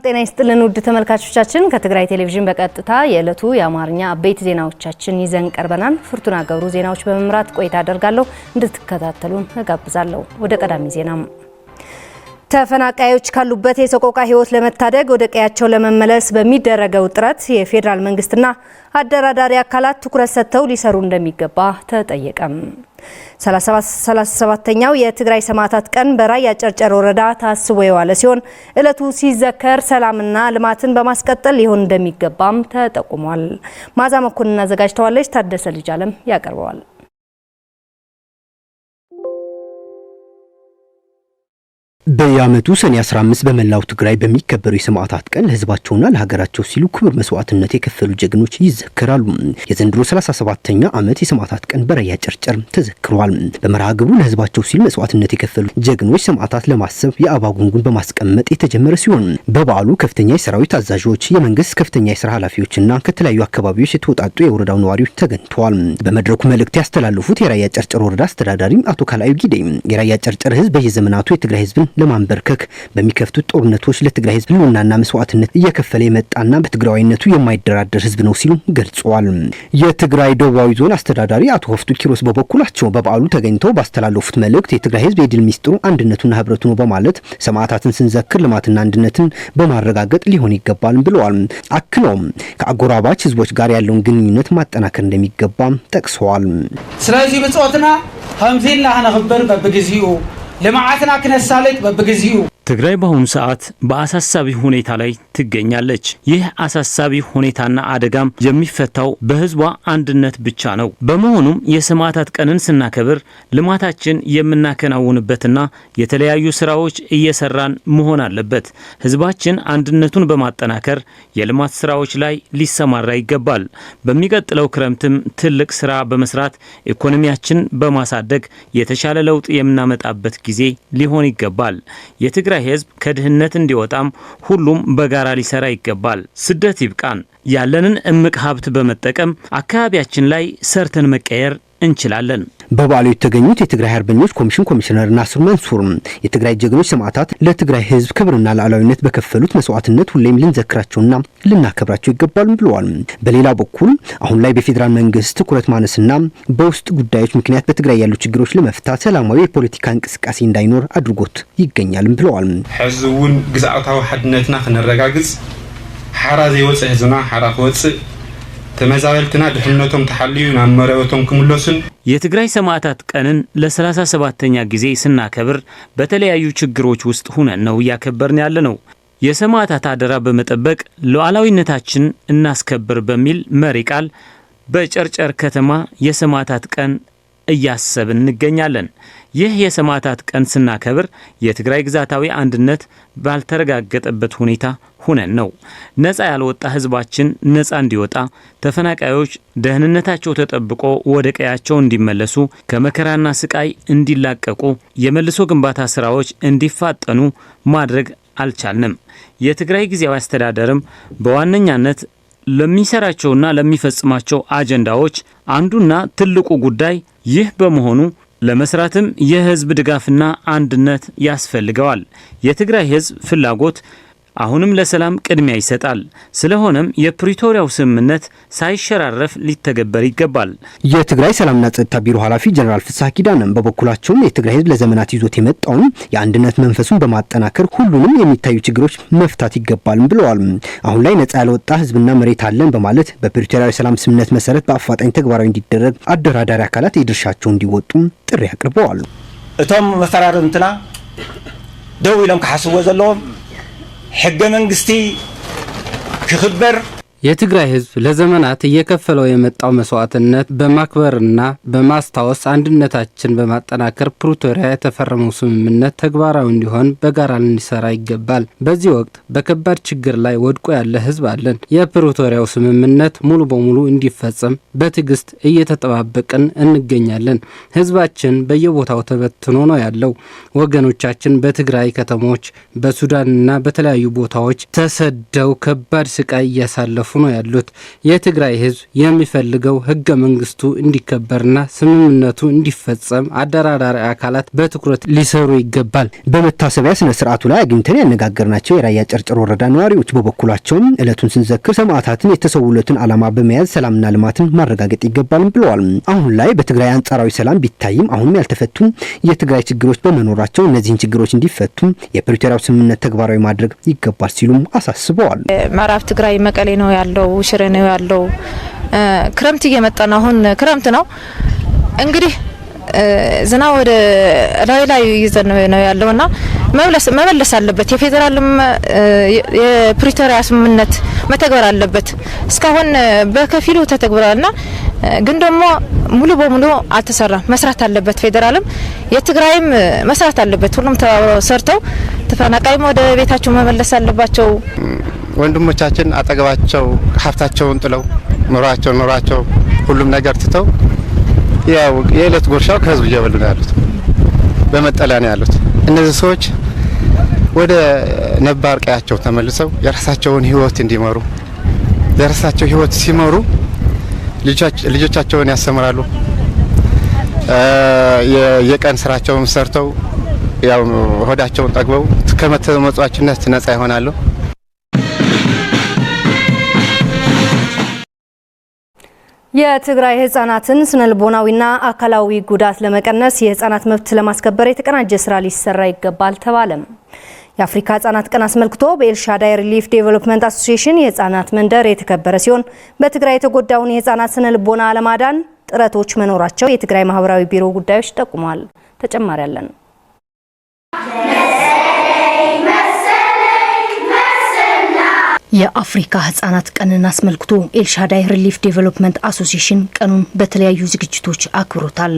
ጤና ይስጥልን ውድ ተመልካቾቻችን ከትግራይ ቴሌቪዥን በቀጥታ የዕለቱ የአማርኛ አበይት ዜናዎቻችን ይዘን ቀርበናል። ፍርቱና ገብሩ ዜናዎች በመምራት ቆይታ አደርጋለሁ። እንድትከታተሉን እጋብዛለሁ። ወደ ቀዳሚ ዜና ተፈናቃዮች ካሉበት የሰቆቃ ህይወት ለመታደግ ወደ ቀያቸው ለመመለስ በሚደረገው ጥረት የፌደራል መንግስትና አደራዳሪ አካላት ትኩረት ሰጥተው ሊሰሩ እንደሚገባ ተጠየቀም። 37ኛው የትግራይ ሰማዕታት ቀን በራያ ጨርጨር ወረዳ ታስቦ የዋለ ሲሆን ዕለቱ ሲዘከር ሰላምና ልማትን በማስቀጠል ሊሆን እንደሚገባም ተጠቁሟል። ማዛ መኮንን አዘጋጅተዋለች። ታደሰ ልጅ አለም ያቀርበዋል። በየዓመቱ ሰኔ 15 በመላው ትግራይ በሚከበሩ የሰማዕታት ቀን ለህዝባቸውና ለሀገራቸው ሲሉ ክብር መስዋዕትነት የከፈሉ ጀግኖች ይዘከራሉ። የዘንድሮ 37ኛ ዓመት የሰማዕታት ቀን በራያ ጨርጨር ተዘክሯል። በመርሃ ግብሩ ለህዝባቸው ሲሉ መስዋዕትነት የከፈሉ ጀግኖች ሰማዕታት ለማሰብ የአበባ ጉንጉን በማስቀመጥ የተጀመረ ሲሆን በበዓሉ ከፍተኛ የሰራዊት አዛዦች፣ የመንግስት ከፍተኛ የሥራ ኃላፊዎችና ከተለያዩ አካባቢዎች የተወጣጡ የወረዳው ነዋሪዎች ተገኝተዋል። በመድረኩ መልእክት ያስተላለፉት የራያ ጨርጨር ወረዳ አስተዳዳሪ አቶ ካላዩ ጊዴ የራያ ጨርጨር ህዝብ በየዘመናቱ የትግራይ ህዝብን ለማንበርከክ በሚከፍቱት ጦርነቶች ለትግራይ ህዝብ ህልውናና መስዋዕትነት እየከፈለ የመጣና በትግራይነቱ የማይደራደር ህዝብ ነው ሲሉ ገልጸዋል። የትግራይ ደቡባዊ ዞን አስተዳዳሪ አቶ ሆፍቱ ኪሮስ በበኩላቸው በበዓሉ ተገኝተው ባስተላለፉት መልእክት የትግራይ ህዝብ የድል ሚስጥሩ አንድነቱና ህብረቱ ነው በማለት ሰማዕታትን ስንዘክር ልማትና አንድነትን በማረጋገጥ ሊሆን ይገባል ብለዋል። አክለውም ከአጎራባች ህዝቦች ጋር ያለውን ግንኙነት ማጠናከር እንደሚገባም ጠቅሰዋል። ስለዚህ ብጾትና ሀምዚላ ሀነኽበር በብግዚኡ ለማዓትና ክነሳለጥ በብግዚኡ ትግራይ በአሁኑ ሰዓት በአሳሳቢ ሁኔታ ላይ ትገኛለች። ይህ አሳሳቢ ሁኔታና አደጋም የሚፈታው በህዝቧ አንድነት ብቻ ነው። በመሆኑም የሰማዕታት ቀንን ስናከብር ልማታችን የምናከናውንበትና የተለያዩ ስራዎች እየሰራን መሆን አለበት። ህዝባችን አንድነቱን በማጠናከር የልማት ስራዎች ላይ ሊሰማራ ይገባል። በሚቀጥለው ክረምትም ትልቅ ስራ በመስራት ኢኮኖሚያችን በማሳደግ የተሻለ ለውጥ የምናመጣበት ጊዜ ሊሆን ይገባል። የትግራይ ህዝብ ከድህነት እንዲወጣም ሁሉም በጋራ ሊሰራ ይገባል። ስደት ይብቃን። ያለንን እምቅ ሀብት በመጠቀም አካባቢያችን ላይ ሰርተን መቀየር እንችላለን። በበዓሉ የተገኙት የትግራይ አርበኞች ኮሚሽን ኮሚሽነር ናስር መንሱር የትግራይ ጀግኖች ሰማዕታት ለትግራይ ህዝብ ክብርና ሉዓላዊነት በከፈሉት መስዋዕትነት ሁሌም ልንዘክራቸውና ልናከብራቸው ይገባል ብለዋል። በሌላ በኩል አሁን ላይ በፌደራል መንግስት ትኩረት ማነስና በውስጥ ጉዳዮች ምክንያት በትግራይ ያሉ ችግሮች ለመፍታት ሰላማዊ የፖለቲካ እንቅስቃሴ እንዳይኖር አድርጎት ይገኛል ብለዋል። ህዝቡን ግዛታዊ ሓድነትና ክነረጋግጽ ሓራ ዘይወጽእ ህዝብና ሓራ ክወጽእ ተመዛበልትና ድህነቶም ተሐልዩ ናመረወቶም ክምለሱን የትግራይ ሰማዕታት ቀንን ለ37ኛ ጊዜ ስናከብር በተለያዩ ችግሮች ውስጥ ሆነን ነው ያከበርን ያለነው። የሰማዕታት አደራ በመጠበቅ ሉዓላዊነታችን እናስከብር በሚል መሪ ቃል በጨርጨር ከተማ የሰማዕታት ቀን እያሰብን እንገኛለን። ይህ የሰማዕታት ቀን ስናከብር የትግራይ ግዛታዊ አንድነት ባልተረጋገጠበት ሁኔታ ሆነን ነው። ነፃ ያልወጣ ህዝባችን ነፃ እንዲወጣ፣ ተፈናቃዮች ደህንነታቸው ተጠብቆ ወደ ቀያቸው እንዲመለሱ፣ ከመከራና ስቃይ እንዲላቀቁ፣ የመልሶ ግንባታ ስራዎች እንዲፋጠኑ ማድረግ አልቻልንም። የትግራይ ጊዜያዊ አስተዳደርም በዋነኛነት ለሚሰራቸውና ለሚፈጽማቸው አጀንዳዎች አንዱና ትልቁ ጉዳይ ይህ በመሆኑ ለመስራትም የህዝብ ድጋፍና አንድነት ያስፈልገዋል። የትግራይ ህዝብ ፍላጎት አሁንም ለሰላም ቅድሚያ ይሰጣል። ስለሆነም የፕሪቶሪያው ስምምነት ሳይሸራረፍ ሊተገበር ይገባል። የትግራይ ሰላምና ጸጥታ ቢሮ ኃላፊ ጀነራል ፍስሐ ኪዳነም በበኩላቸው የትግራይ ህዝብ ለዘመናት ይዞት የመጣውን የአንድነት መንፈሱን በማጠናከር ሁሉንም የሚታዩ ችግሮች መፍታት ይገባል ብለዋል። አሁን ላይ ነፃ ያልወጣ ህዝብና መሬት አለን በማለት በፕሪቶሪያው ሰላም ስምምነት መሰረት በአፋጣኝ ተግባራዊ እንዲደረግ አደራዳሪ አካላት የድርሻቸውን እንዲወጡ ጥሪ አቅርበዋል። እቶም መፈራረምትና ደው ኢሎም ከሐስቦ ዘለዎም ሕገ መንግስቲ ክኽበር የትግራይ ህዝብ ለዘመናት እየከፈለው የመጣው መስዋዕትነት በማክበርና በማስታወስ አንድነታችን በማጠናከር ፕሪቶሪያ የተፈረመው ስምምነት ተግባራዊ እንዲሆን በጋራ ልንሰራ ይገባል። በዚህ ወቅት በከባድ ችግር ላይ ወድቆ ያለ ህዝብ አለን። የፕሪቶሪያው ስምምነት ሙሉ በሙሉ እንዲፈጸም በትዕግስት እየተጠባበቅን እንገኛለን። ህዝባችን በየቦታው ተበትኖ ነው ያለው። ወገኖቻችን በትግራይ ከተሞች፣ በሱዳንና በተለያዩ ቦታዎች ተሰደው ከባድ ስቃይ እያሳለፉ እየተሳተፉ ነው ያሉት። የትግራይ ህዝብ የሚፈልገው ህገ መንግስቱ እንዲከበርና ስምምነቱ እንዲፈጸም አደራዳሪ አካላት በትኩረት ሊሰሩ ይገባል። በመታሰቢያ ስነ ስርዓቱ ላይ አግኝተን ያነጋገርናቸው የራያ ጨርጨር ወረዳ ነዋሪዎች በበኩላቸው እለቱን ስንዘክር ሰማዕታትን የተሰውለትን ዓላማ በመያዝ ሰላምና ልማትን ማረጋገጥ ይገባል ብለዋል። አሁን ላይ በትግራይ አንጻራዊ ሰላም ቢታይም አሁንም ያልተፈቱ የትግራይ ችግሮች በመኖራቸው እነዚህን ችግሮች እንዲፈቱ የፕሪቶሪያው ስምምነት ተግባራዊ ማድረግ ይገባል ሲሉም አሳስበዋል። ምዕራብ ትግራይ መቀሌ ነው ያለው፣ ሽሬ ነው ያለው። ክረምት እየመጣ ነው። አሁን ክረምት ነው እንግዲህ ዝናብ ወደ ላይ ይዘን ነው ያለውና መመለስ አለበት። የፌደራልም የፕሪቶሪያ ስምምነት መተግበር አለበት። እስካሁን በከፊሉ ተተግብሯልና ግን ደግሞ ሙሉ በሙሉ አልተሰራም። መስራት አለበት። ፌደራልም የትግራይም መስራት አለበት። ሁሉም ተባብረው ሰርተው ተፈናቃይም ወደ ቤታቸው መመለስ አለባቸው። ወንድሞቻችን አጠገባቸው ሀብታቸውን ጥለው ኑሯቸው ሁሉም ነገር ትተው ያው የዕለት ጉርሻው ከህዝብ እየበሉ ነው ያሉት፣ በመጠለያ ነው ያሉት። እነዚህ ሰዎች ወደ ነባር ቀያቸው ተመልሰው የራሳቸውን ህይወት እንዲመሩ የራሳቸው ህይወት ሲመሩ ልጆቻቸውን ያስተምራሉ። የቀን ስራቸውን ሰርተው ያው ሆዳቸውን ጠግበው ከመተመጽዋችነት ነፃ ይሆናሉ። የትግራይ ህጻናትን ስነልቦናዊና አካላዊ ጉዳት ለመቀነስ የህጻናት መብት ለማስከበር የተቀናጀ ስራ ሊሰራ ይገባል ተባለም። የአፍሪካ ህጻናት ቀን አስመልክቶ በኤልሻዳይ ሪሊፍ ዴቨሎፕመንት አሶሲዬሽን የህጻናት መንደር የተከበረ ሲሆን በትግራይ የተጎዳውን የህጻናት ስነልቦና ለማዳን ጥረቶች መኖራቸው የትግራይ ማህበራዊ ቢሮ ጉዳዮች ጠቁሟል። ተጨማሪ አለን። የአፍሪካ ህጻናት ቀንን አስመልክቶ ኤልሻዳይ ሪሊፍ ዴቨሎፕመንት አሶሲዬሽን ቀኑን በተለያዩ ዝግጅቶች አክብሮታል።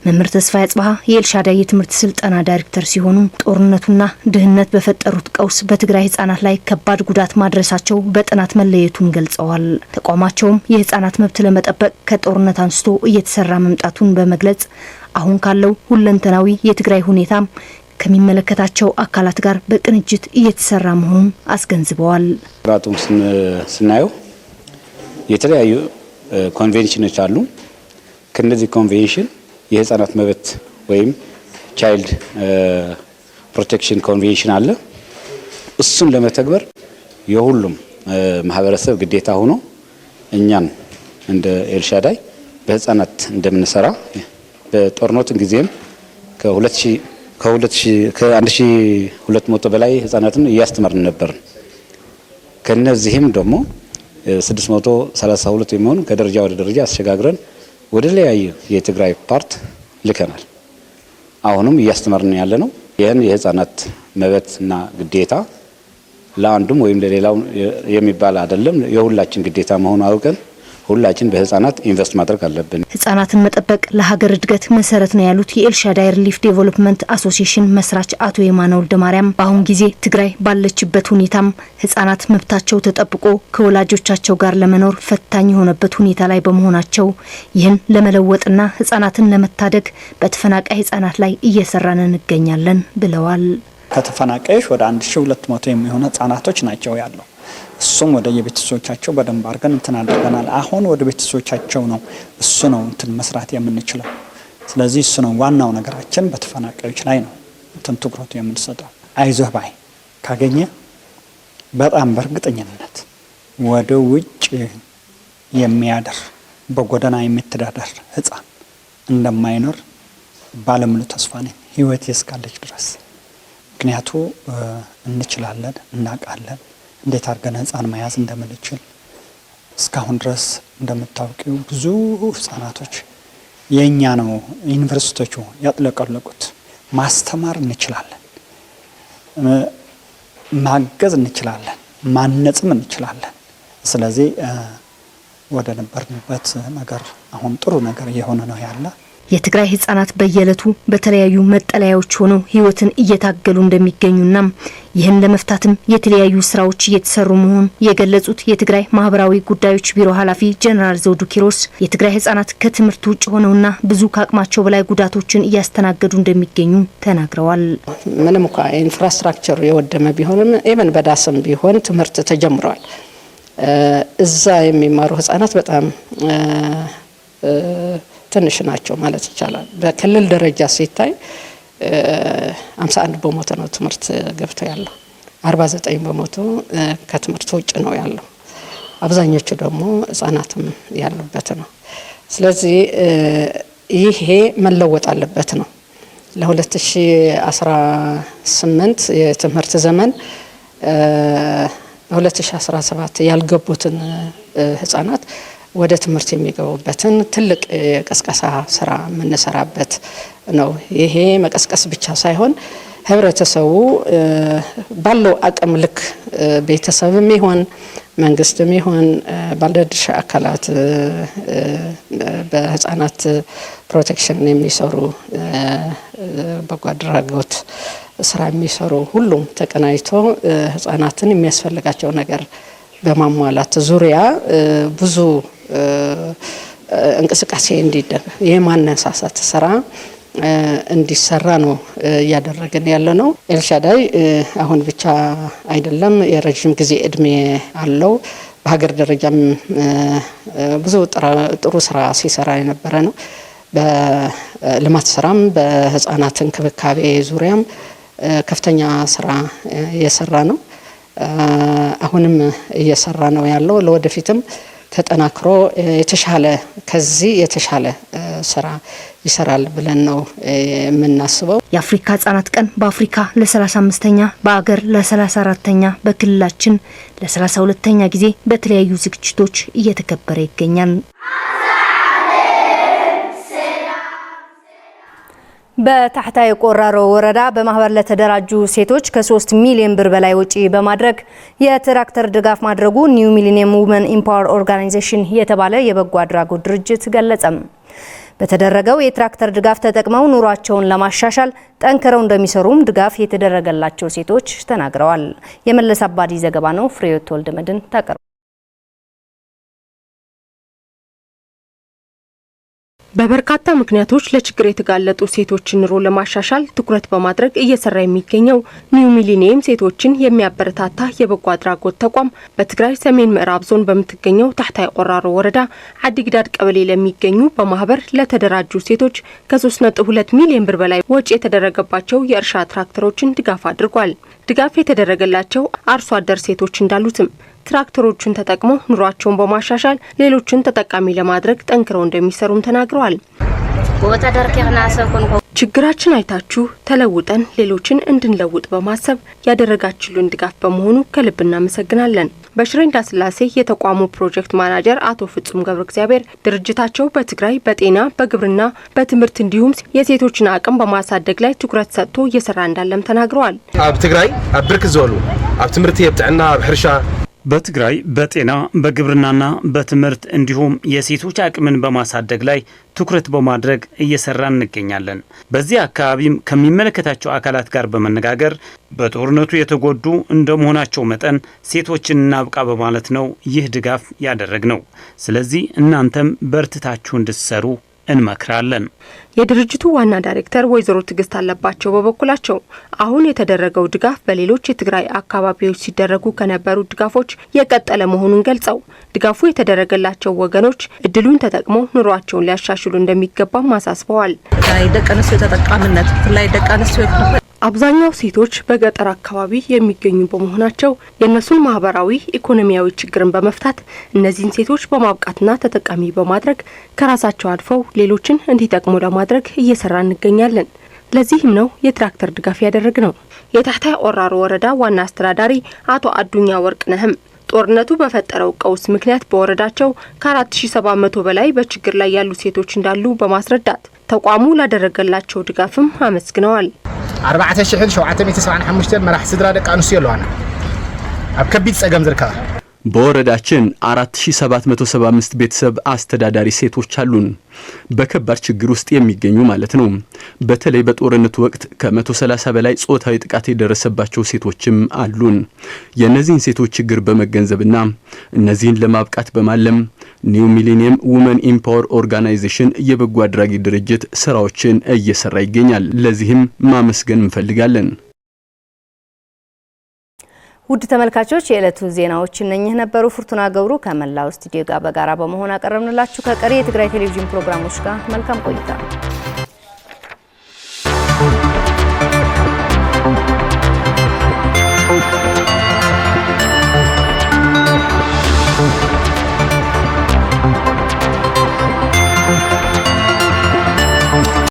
መምህር ተስፋዬ አጽባሃ የኤልሻዳይ የትምህርት ስልጠና ዳይሬክተር ሲሆኑ ጦርነቱና ድህነት በፈጠሩት ቀውስ በትግራይ ህጻናት ላይ ከባድ ጉዳት ማድረሳቸው በጥናት መለየቱን ገልጸዋል። ተቋማቸውም የህጻናት መብት ለመጠበቅ ከጦርነት አንስቶ እየተሰራ መምጣቱን በመግለጽ አሁን ካለው ሁለንተናዊ የትግራይ ሁኔታ ከሚመለከታቸው አካላት ጋር በቅንጅት እየተሰራ መሆኑን አስገንዝበዋል። ራቱም ስናየው የተለያዩ ኮንቬንሽኖች አሉ። ከነዚህ ኮንቬንሽን የህፃናት መብት ወይም ቻይልድ ፕሮቴክሽን ኮንቬንሽን አለ። እሱን ለመተግበር የሁሉም ማህበረሰብ ግዴታ ሆኖ እኛን እንደ ኤልሻዳይ በህፃናት እንደምንሰራ በጦርነቱ ጊዜም ከ1200 በላይ ህፃናትን እያስተማርን ነበር። ከነዚህም ደግሞ 632 የሚሆኑ ከደረጃ ወደ ደረጃ አስሸጋግረን ወደ ተለያዩ የትግራይ ፓርት ልከናል። አሁንም እያስተማርን ያለ ነው። ይህን የህፃናት መብትና ግዴታ ለአንዱም ወይም ለሌላው የሚባል አይደለም፣ የሁላችን ግዴታ መሆኑ አውቀን ሁላችን በህፃናት ኢንቨስት ማድረግ አለብን። ህፃናትን መጠበቅ ለሀገር እድገት መሰረት ነው ያሉት የኤልሻዳይ ሪሊፍ ዴቨሎፕመንት አሶሲዬሽን መስራች አቶ የማነ ወልደማርያም በአሁን ጊዜ ትግራይ ባለችበት ሁኔታም ህፃናት መብታቸው ተጠብቆ ከወላጆቻቸው ጋር ለመኖር ፈታኝ የሆነበት ሁኔታ ላይ በመሆናቸው ይህን ለመለወጥና ህፃናትን ለመታደግ በተፈናቃይ ህፃናት ላይ እየሰራን እንገኛለን ብለዋል። ከተፈናቃዮች ወደ 1200 የሚሆኑ ህፃናቶች ናቸው ያለው። እሱም ወደ የቤተሰቦቻቸው በደንብ አድርገን እንትን አድርገናል። አሁን ወደ ቤተሰቦቻቸው ነው እሱ ነው እንትን መስራት የምንችለው። ስለዚህ እሱ ነው ዋናው ነገራችን። በተፈናቃዮች ላይ ነው እንትን ትኩረቱ የምንሰጠው። አይዞህ ባይ ካገኘ በጣም በእርግጠኝነት ወደ ውጭ የሚያደር በጎዳና የሚተዳደር ህፃን እንደማይኖር ባለሙሉ ተስፋ ነኝ ህይወት እስካለች ድረስ። ምክንያቱ እንችላለን፣ እናውቃለን እንዴት አድርገን ህፃን መያዝ እንደምንችል። እስካሁን ድረስ እንደምታውቂው ብዙ ህፃናቶች የኛ ነው ዩኒቨርሲቲዎቹ ያጥለቀለቁት። ማስተማር እንችላለን፣ ማገዝ እንችላለን፣ ማነጽም እንችላለን። ስለዚህ ወደ ነበርንበት ነገር አሁን ጥሩ ነገር እየሆነ ነው ያለ። የትግራይ ህጻናት በየዕለቱ በተለያዩ መጠለያዎች ሆነው ህይወትን እየታገሉ እንደሚገኙና ይህን ለመፍታትም የተለያዩ ስራዎች እየተሰሩ መሆኑን የገለጹት የትግራይ ማህበራዊ ጉዳዮች ቢሮ ኃላፊ ጀነራል ዘውዱ ኪሮስ የትግራይ ህጻናት ከትምህርት ውጭ ሆነውና ብዙ ከአቅማቸው በላይ ጉዳቶችን እያስተናገዱ እንደሚገኙ ተናግረዋል። ምንም እንኳን ኢንፍራስትራክቸሩ የወደመ ቢሆንም ኢቨን በዳስም ቢሆን ትምህርት ተጀምሯል። እዛ የሚማሩ ህፃናት በጣም ትንሽ ናቸው ማለት ይቻላል። በክልል ደረጃ ሲታይ 51 በመቶ ነው ትምህርት ገብቶ ያለው፣ 49 በመቶ ከትምህርት ውጭ ነው ያለው። አብዛኞቹ ደግሞ ህፃናትም ያሉበት ነው። ስለዚህ ይሄ መለወጥ አለበት ነው። ለ2018 የትምህርት ዘመን 2017 ያልገቡትን ህፃናት ወደ ትምህርት የሚገቡበትን ትልቅ የቀስቀሳ ስራ የምንሰራበት ነው። ይሄ መቀስቀስ ብቻ ሳይሆን ህብረተሰቡ ባለው አቅም ልክ ቤተሰብም ይሁን መንግስትም ይሁን ባለድርሻ አካላት በህፃናት ፕሮቴክሽን የሚሰሩ በጎ አድራጎት ስራ የሚሰሩ ሁሉም ተቀናይቶ ህፃናትን የሚያስፈልጋቸው ነገር በማሟላት ዙሪያ ብዙ እንቅስቃሴ እንዲደረግ የማነሳሳት ስራ እንዲሰራ ነው እያደረግን ያለ ነው። ኤልሻዳይ አሁን ብቻ አይደለም፣ የረጅም ጊዜ እድሜ አለው። በሀገር ደረጃም ብዙ ጥሩ ስራ ሲሰራ የነበረ ነው። በልማት ስራም በህፃናት እንክብካቤ ዙሪያም ከፍተኛ ስራ እየሰራ ነው። አሁንም እየሰራ ነው ያለው። ለወደፊትም ተጠናክሮ የተሻለ ከዚህ የተሻለ ስራ ይሰራል ብለን ነው የምናስበው። የአፍሪካ ህጻናት ቀን በአፍሪካ ለ35ኛ በአገር ለ34ኛ በክልላችን ለ32ኛ ጊዜ በተለያዩ ዝግጅቶች እየተከበረ ይገኛል። በታህታይ ቆራሮ ወረዳ በማህበር ለተደራጁ ሴቶች ከ3 ሚሊዮን ብር በላይ ወጪ በማድረግ የትራክተር ድጋፍ ማድረጉ ኒው ሚሊኒየም ውመን ኢምፓወር ኦርጋናይዜሽን የተባለ የበጎ አድራጎት ድርጅት ገለጸም። በተደረገው የትራክተር ድጋፍ ተጠቅመው ኑሯቸውን ለማሻሻል ጠንክረው እንደሚሰሩም ድጋፍ የተደረገላቸው ሴቶች ተናግረዋል። የመለስ አባዲ ዘገባ ነው። ፍሬዮት ወልደመድን ታቀርባለች። በበርካታ ምክንያቶች ለችግር የተጋለጡ ሴቶችን ኑሮ ለማሻሻል ትኩረት በማድረግ እየሰራ የሚገኘው ኒው ሚሊኒየም ሴቶችን የሚያበረታታ የበጎ አድራጎት ተቋም በትግራይ ሰሜን ምዕራብ ዞን በምትገኘው ታህታይ ቆራሮ ወረዳ አዲግዳድ ቀበሌ ለሚገኙ በማህበር ለተደራጁ ሴቶች ከ3.2 ሚሊዮን ብር በላይ ወጪ የተደረገባቸው የእርሻ ትራክተሮችን ድጋፍ አድርጓል። ድጋፍ የተደረገላቸው አርሶ አደር ሴቶች እንዳሉትም ትራክተሮችን ተጠቅመው ኑሯቸውን በማሻሻል ሌሎችን ተጠቃሚ ለማድረግ ጠንክረው እንደሚሰሩም ተናግረዋል። ችግራችን አይታችሁ ተለውጠን ሌሎችን እንድንለውጥ በማሰብ ያደረጋችሁልን ድጋፍ በመሆኑ ከልብ እናመሰግናለን። በሽሬ እንዳስላሴ የተቋሙ ፕሮጀክት ማናጀር አቶ ፍጹም ገብረ እግዚአብሔር ድርጅታቸው በትግራይ በጤና፣ በግብርና፣ በትምህርት እንዲሁም የሴቶችን አቅም በማሳደግ ላይ ትኩረት ሰጥቶ እየሰራ እንዳለም ተናግረዋል። አብ ትግራይ አብ ብርክ ዝበሉ አብ ትምህርቲ የብጥዕና አብ ሕርሻ በትግራይ በጤና በግብርናና በትምህርት እንዲሁም የሴቶች አቅምን በማሳደግ ላይ ትኩረት በማድረግ እየሰራን እንገኛለን። በዚህ አካባቢም ከሚመለከታቸው አካላት ጋር በመነጋገር በጦርነቱ የተጎዱ እንደመሆናቸው መጠን ሴቶችን እናብቃ በማለት ነው ይህ ድጋፍ ያደረግነው። ስለዚህ እናንተም በርትታችሁ እንድትሰሩ እንመክራለን። የድርጅቱ ዋና ዳይሬክተር ወይዘሮ ትግስት አለባቸው በበኩላቸው አሁን የተደረገው ድጋፍ በሌሎች የትግራይ አካባቢዎች ሲደረጉ ከነበሩ ድጋፎች የቀጠለ መሆኑን ገልጸው ድጋፉ የተደረገላቸው ወገኖች እድሉን ተጠቅመው ኑሯቸውን ሊያሻሽሉ እንደሚገባም አሳስበዋል። ደቀነሱ ተጠቃሚነት ላይ ደቀነሱ አብዛኛው ሴቶች በገጠር አካባቢ የሚገኙ በመሆናቸው የእነሱን ማህበራዊ ኢኮኖሚያዊ ችግርን በመፍታት እነዚህን ሴቶች በማብቃትና ተጠቃሚ በማድረግ ከራሳቸው አልፈው ሌሎችን እንዲጠቅሙ ለማድረግ እየሰራ እንገኛለን። ለዚህም ነው የትራክተር ድጋፍ ያደረግነው። የታህታይ ቆራሮ ወረዳ ዋና አስተዳዳሪ አቶ አዱኛ ወርቅነህም ጦርነቱ በፈጠረው ቀውስ ምክንያት በወረዳቸው ከ4700 በላይ በችግር ላይ ያሉ ሴቶች እንዳሉ በማስረዳት ተቋሙ ላደረገላቸው ድጋፍም አመስግነዋል። 4775 መራህ ስድራ ደቂ አንስትዮ ኣለዋና ኣብ ከቢድ ጸገም ዝርከባ በወረዳችን 4775 ቤተሰብ አስተዳዳሪ ሴቶች አሉን። በከባድ ችግር ውስጥ የሚገኙ ማለት ነው። በተለይ በጦርነቱ ወቅት ከ130 በላይ ጾታዊ ጥቃት የደረሰባቸው ሴቶችም አሉን። የነዚህን ሴቶች ችግር በመገንዘብና እነዚህን ለማብቃት በማለም ኒው ሚሊኒየም ውመን ኢምፓወር ኦርጋናይዜሽን የበጎ አድራጊ ድርጅት ስራዎችን እየሰራ ይገኛል። ለዚህም ማመስገን እንፈልጋለን። ውድ ተመልካቾች የዕለቱ ዜናዎች እነኚህ ነበሩ። ፍርቱና ገብሩ ከመላው ስቱዲዮ ጋር በጋራ በመሆን አቀረብንላችሁ። ከቀሪ የትግራይ ቴሌቪዥን ፕሮግራሞች ጋር መልካም ቆይታ።